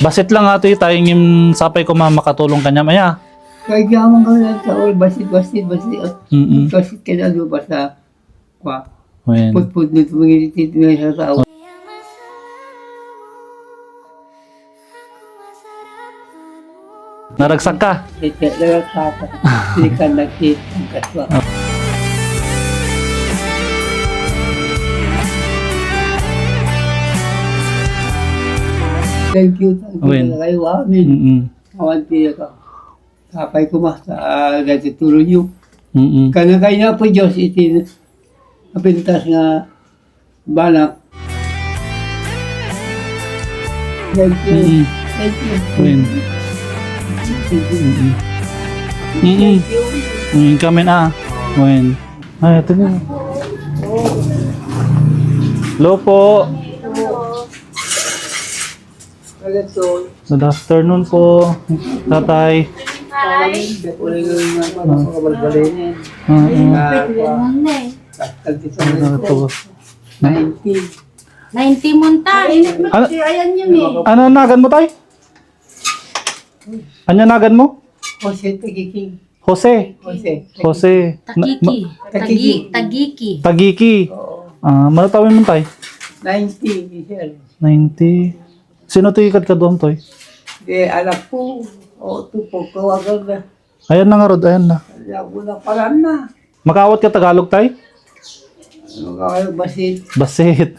Basit lang ato tayong yung sapay ko makatulong kanya maya. Kaya gamang ka na sa all, basit. Basit ka na doon pa sa kwa. Wen. Put nito mga sa tao. Naragsak ka. Lagat sa ako. Hindi ka ang kaswa. Thank you Wen. na kayo amin. Awanti ka. Kapay ko sa natutulong nyo. Kanakay na po Diyos itin kapintas nga banak. Thank you. Thank you. Wen. Thank you. Kami na. Wen. Ay, ito na. Hello po. Good afternoon po, tatay. Ito. 90 munta. Ayan yun eh. Ano nagan mo, tay? Ano nagan mo? Jose Tagiking. Jose. Jose. Tagiki. Tagiki. Malatawin mo, tay? 90, sir. 90. Sino to ikat ka doon, toy? Di, anak ko. O, tupok ko. Agad na. Ayan na nga, Rod. Ayan na. Labo na pala na. Makawat ka Tagalog, tay? Ano ka kayo, basit? Basit.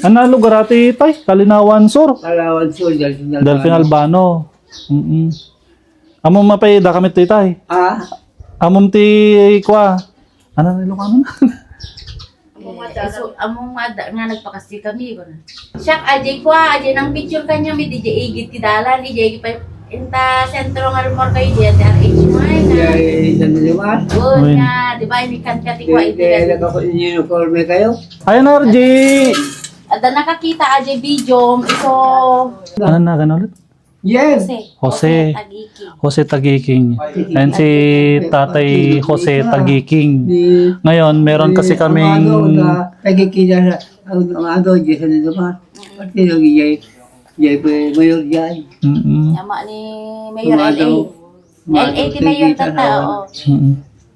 Ano lugar ati, tay? Kalinawan, Sur. Kalawan Sur, Delfin Albano. Amom mapay da kami ti tay. Amom ti kwa. Ano na Ilocano na? So, among nga nagpakasti kami. Siya, ajay ko ajay ng picture kanya, may DJ igit ti dalan, DJ pa inta sentro nga rumor kayo, DRH mo ay na. Diyan niliwan. Oo nga, di ba, inikan ka ti kwa Di, naka-uniforme kayo. Ayan na, RG! At nakakita ajay video, ito, Ano na, gano'n ulit? Yes. Jose. Tagiki. Jose Tagiking. Ayan si Tatay Jose Tagiking. Ngayon, meron kasi kaming... Nagkikita sa ano, Diyos na naman. Pati yung iyay mayor dyan. Yama ni Mayor LA. LA ti Mayor tata, oo.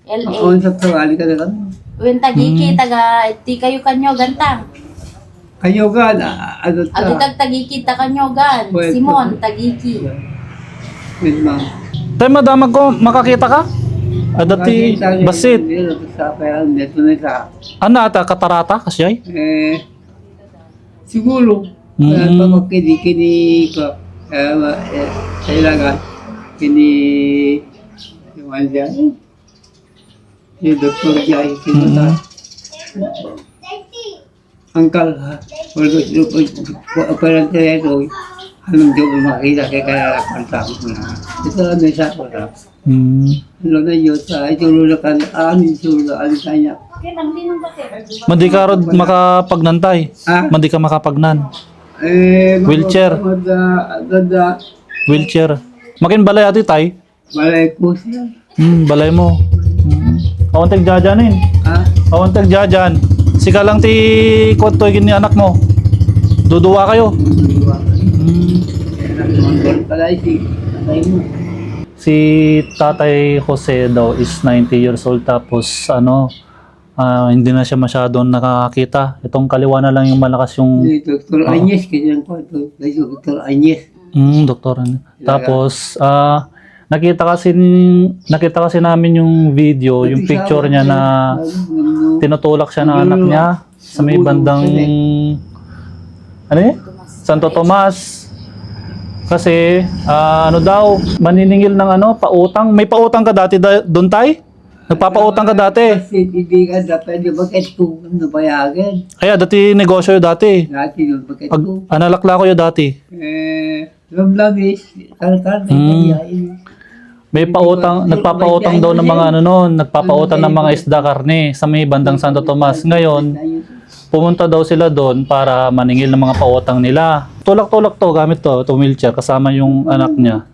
LA. Ako sa tawali ka na kami. When tagiki, taga, ti kayo kanyo gantang. Kayo ka na, ano ta? Agutag tagiki ta kanyo gan. Well, Simon, tagiki. Wait, ma'am. Tay, madamag ko, makakita ka? Dati, basit. Sa payan, neto na sa... Ano ata, katarata? Kasyay? Siguro. Kaya pa magkini ko. Kailangan. Kini... Yung ano dyan? Si Dr. Jai. Kinuta. Angkal ha. Parang tayo ito. Anong di ko makita kaya kaya pantang ko na. Ito lang na isa ko na. Ano na yun sa ituro na kan. Amin ituro na. Ano kanya. Madi ka Rod makapagnantay. Madi ka makapagnan. Wheelchair. Wheelchair. Makin balay ati tay? Malay ko siya. Balay mo. Awantag jajanin. Awantag jajan. Sika lang ti kwanto ni anak mo. Duduwa kayo. Si Tatay Jose daw is 90 years old tapos hindi na siya masyadong nakakita. Itong kaliwa na lang yung malakas yung Dr. Agnes, kanya ko. Dr. Agnes. doktor. Tapos nakita kasi namin yung video, yung picture niya na tinutulak siya ng anak niya sa may bandang Santo Tomas. Kasi ano daw, maniningil ng pautang. May pautang ka dati doon tay? Nagpapautang ka dati? Kasi hindi ka dapat yung bakit kung nabayagan. Kaya dati negosyo dati. Dati yung bakit kung. Analakla ko yun dati. Lamlamis, kalkal, May pautang, nagpapautang daw ng mga nagpapautang ng mga isda karne sa may bandang Santo Tomas. Ngayon, pumunta daw sila doon para maningil ng mga pautang nila. Tulak-tulak to, gamit to, wheelchair, kasama yung anak niya.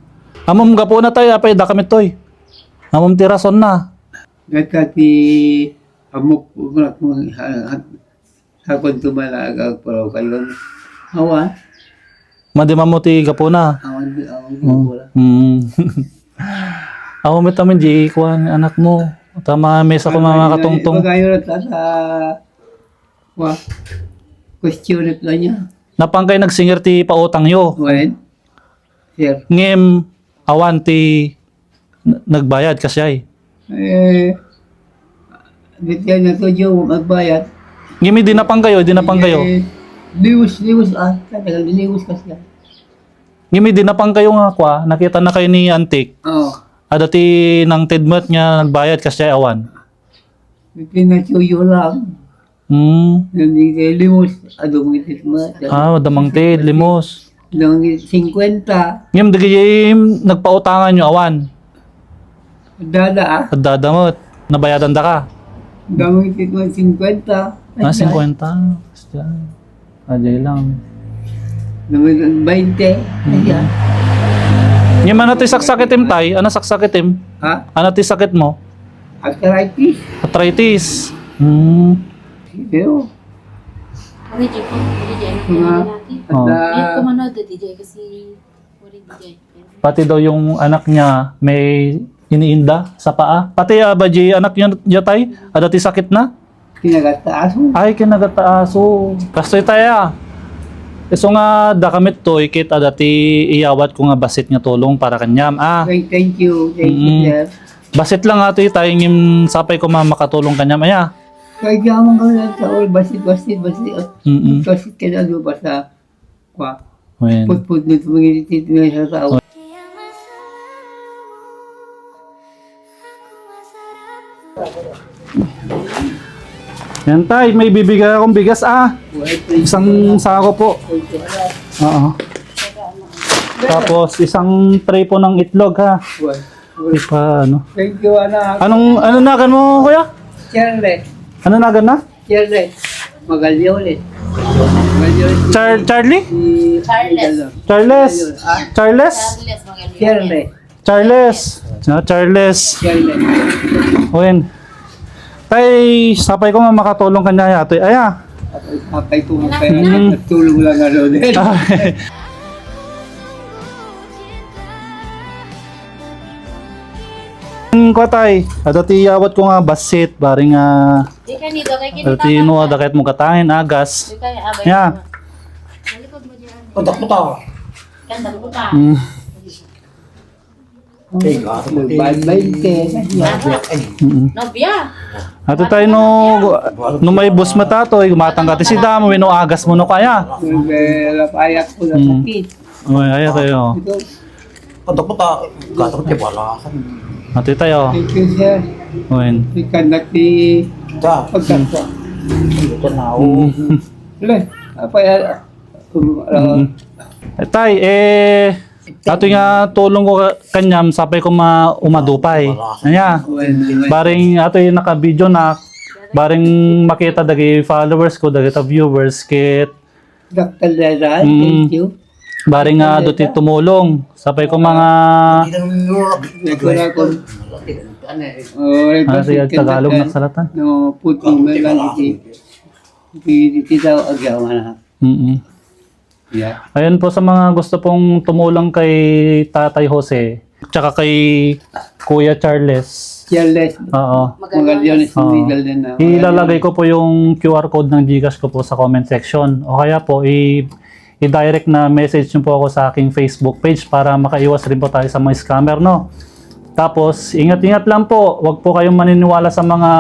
Amom gapo na tayo, apay da kami toy. Amom tirason na. Nagkati amok umak mo hakon tumalaga pero kayo hawa Madima mo ti gapuna. Awan wala. Ako may tamin di kuan anak mo. Tama mesa ko mga katungtong. Magayon at sa question it lang niya. Napangkay nagsingir ti pautang yo. When? Sir. Ngem awan ti nagbayad kasi ay. Dito na to jo magbayad. Ngem di napang kayo. Liwis talagang liwis kasi. Ngem di napang kayo nga kwa, nakita na kayo ni Antik. Oo. Adati ng tidmat niya nagbayad kasi ay awan. Dito na tuyo lang. Hindi kayo limos. Adong itis mo. Damang tid, limos. Adong 50. Ngem di kayo nagpautangan nyo awan. Dada At dadamot. Nabayadan da ka. Adong itis mo 50. 50. Ajay lang. Naman 20. Ayan. Ngem ano ti saksakitim tay? Ano saksakitim? Ha? Ano ti sakit mo? Arthritis. Arthritis. Pero, Wala DJ ko. DJ anak Mga- niya lalaki. Oh. Ngayon ko manood na DJ kasi wala DJ. Pati daw yung anak niya may iniinda sa paa. Pati baji anak niya tay? Adati sakit na? kinagataas. Ay, kinagataaso. Kastoy tayo. So nga, dakamit to, ikit adati iyawat ko nga basit nga tulong para kanyam. Thank you. Thank you, sir. Basit lang ato tayo yung sapay ko makatulong kanyam. Aya. Kaya gamang ka na sa all, basit. Basit ka na doon pa sa Well, put nito mga titino sa tao. yan tay, may bibigay akong bigas Isang sako po. Oo. Tapos isang tray po ng itlog ha. Ipa ano. Thank you, anak. Ano nagan mo kuya? Charles. Ano nagan na? Charles. Magalyoles. Charlie? Charles. Charles? Charles? Charles. Charles. Charles. Charles. Owen. Tay, sapay ko nga makatulong kanya yato. Aya. Papay ko tulong lang ano din. Ko tay, adati yawat ko nga basit, bari nga Di ka nito kay kinita. adati no adakit mo katangin agas. Di ka abay. Ya. Malikod mo diyan. Padak mo ta. Kanda mo ta. Nobya. Ato tayo no may bus mata to, gumatang ka ti si damo, no agas mo no kaya. Ayak ko na sakit. Oy, aya tayo. Padak mo ta. Gatak ti wala ka. Ato tayo. Thank you, sir. Oy. Ikan na ti Ta. pagkakwa. Ito na ako. Wala. Tay, ato nga tulong ko kanyam, sapay ko umadupay. Anya. Baring ato yung naka-video na, baring makita dagi followers ko, dagi viewers, kit Dr. Lera, thank you. baring nga doon tumulong. Sapay ko mga Nagkura ko. siya Tagalog na salatan. No, puting melang iti daw agyaw na. Yeah. Ayun po sa mga gusto pong tumulong kay Tatay Jose, tsaka kay Kuya Charles. Careless. Oo. Magalyones Oo. legal din na. Ilalagay ko po yung QR code ng Gcash ko po sa comment section. O kaya po, i-direct na message nyo po ako sa aking Facebook page para makaiwas rin po tayo sa mga scammer, no? Tapos, ingat-ingat lang po. Huwag po kayong maniniwala sa mga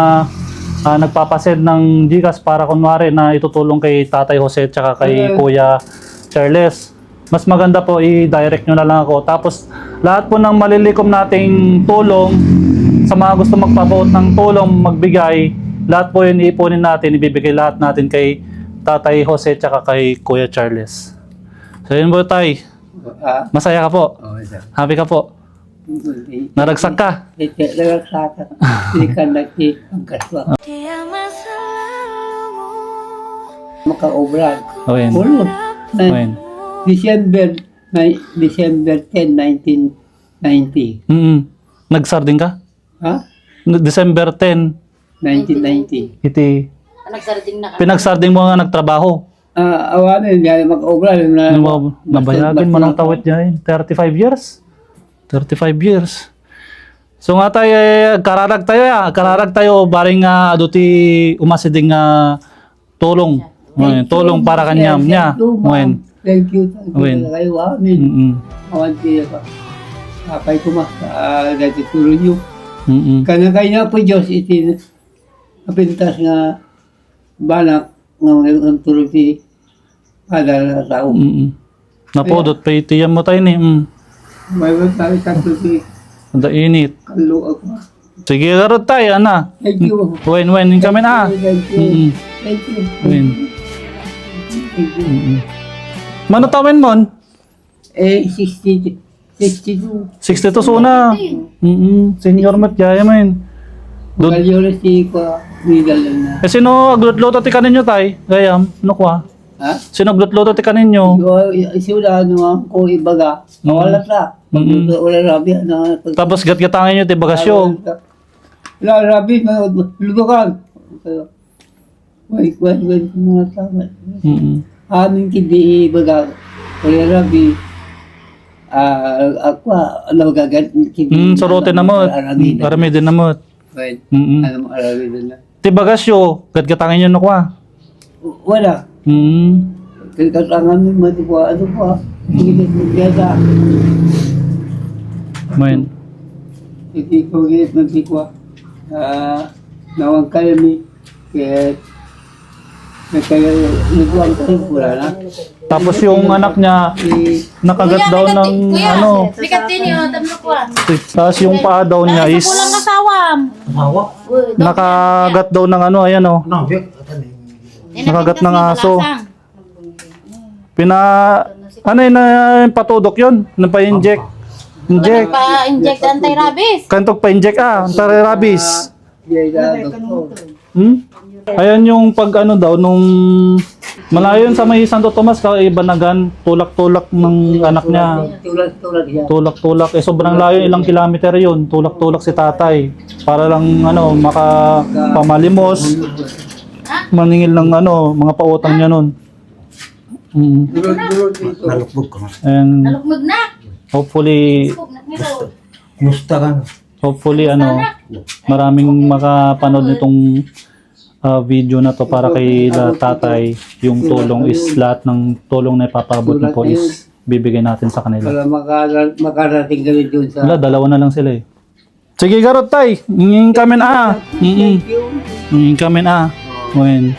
nagpapasend ng Gcash para kunwari na itutulong kay Tatay Jose tsaka kay Kuya Charles. Mas maganda po i-direct nyo na lang ako. Tapos lahat po ng malilikom nating tulong sa mga gusto magpapaut ng tulong, magbigay, lahat po yun iipunin natin, ibibigay lahat natin kay Tatay Jose tsaka kay Kuya Charles. So yun po tay. Masaya ka po. Happy ka po. Naragsak ka. Naragsak ka. Ikan na ti pagkaswa. Makaobran. Owen. Ulo. Owen. December 10, 1990. Nagsarding ka? Ha? December 10, 1990. iti Nagsarding na ka. pinagsarding mo nga nagtrabaho. awanin, hindi na mag-obra. Nabayagin mo ng tawid dyan. 35 years? 35 years. So nga tayo, kararag tayo, baring nga aduti umasiding nga tulong. Tulong para kanyam niya. Thank you Ngayon. kayo, amin. Awan siya ka. Kapay ko ma, sa natutulog niyo. Kanakay na po Diyos, itin, kapintas nga banak, ng tulog si Padre na tao. Napodot pa itiyan mo tayo ni. May tayo tatlo si Ada init. Kalu ako. Sige, garot tayo, ana. Thank you. When kami na. Thank you. Thank you. When. Thank you. Mano tawin mon? 62. 62 suna. Senior mat jaya man. Magalyores si ko, middle na. Eh sino aglutluto ti kaninyo tay? Gayam, no kwa? Ha? Sino aglutluto ti kaninyo? Sila ano ko ibaga. Nawala sa. Magluto wala rabi na. Tapos gatgatangin nyo ti bagasyo. Wala rabi na lubukan. Wait, mga tama. Aming kindi ibaga. Wala rabi. Ako ano gagat kindi. Sorote na mo. Arami din na mo. Wait. Ano mo arabi din na. Ti bagasyo, gatgatangin nyo no kwa? Wala. Katangan mo matikuha. Ano po? Hindi ko Man. Hindi ko gilid magsikwa. Nawang kayo ni. Kaya nagwang kayo pula na. Tapos yung anak niya, nakagat daw ng ano. Bikat din yun, tamlo ko ah. Tapos yung paa daw niya is Kulang kasawam. Hawa. nakagat daw ng ano, ayan oh. Nabik. Nakagat ng aso. Ano yun, patudok yun, napa-inject. Inject. Pa-inject anti-rabies. Kantok pa-inject anti-rabies. Ayan yung pag ano daw, nung malayo yun sa may Santo Tomas, Ibanagan, tulak-tulak ng anak niya. Tulad yan. Tulak-tulak. Sobrang layo, ilang kilometer yun. Tulak-tulak si tatay. Para lang ano, makapamalimos. Maningil ng ano, mga pautang niya nun. Tulad dito. Nalukbog ka nga. And Nalukmag na. hopefully, Kumusta ka na? ano, maraming makapanood nitong video na to para kay tatay. Yung tulong is lahat ng tulong na ipapabot niyo po is bibigay natin sa kanila. Para makarating kami dun sa... Wala, dalawa na lang sila eh. Sige, garot tay. Ngingin kami na. Thank you. Ngingin kami na. When.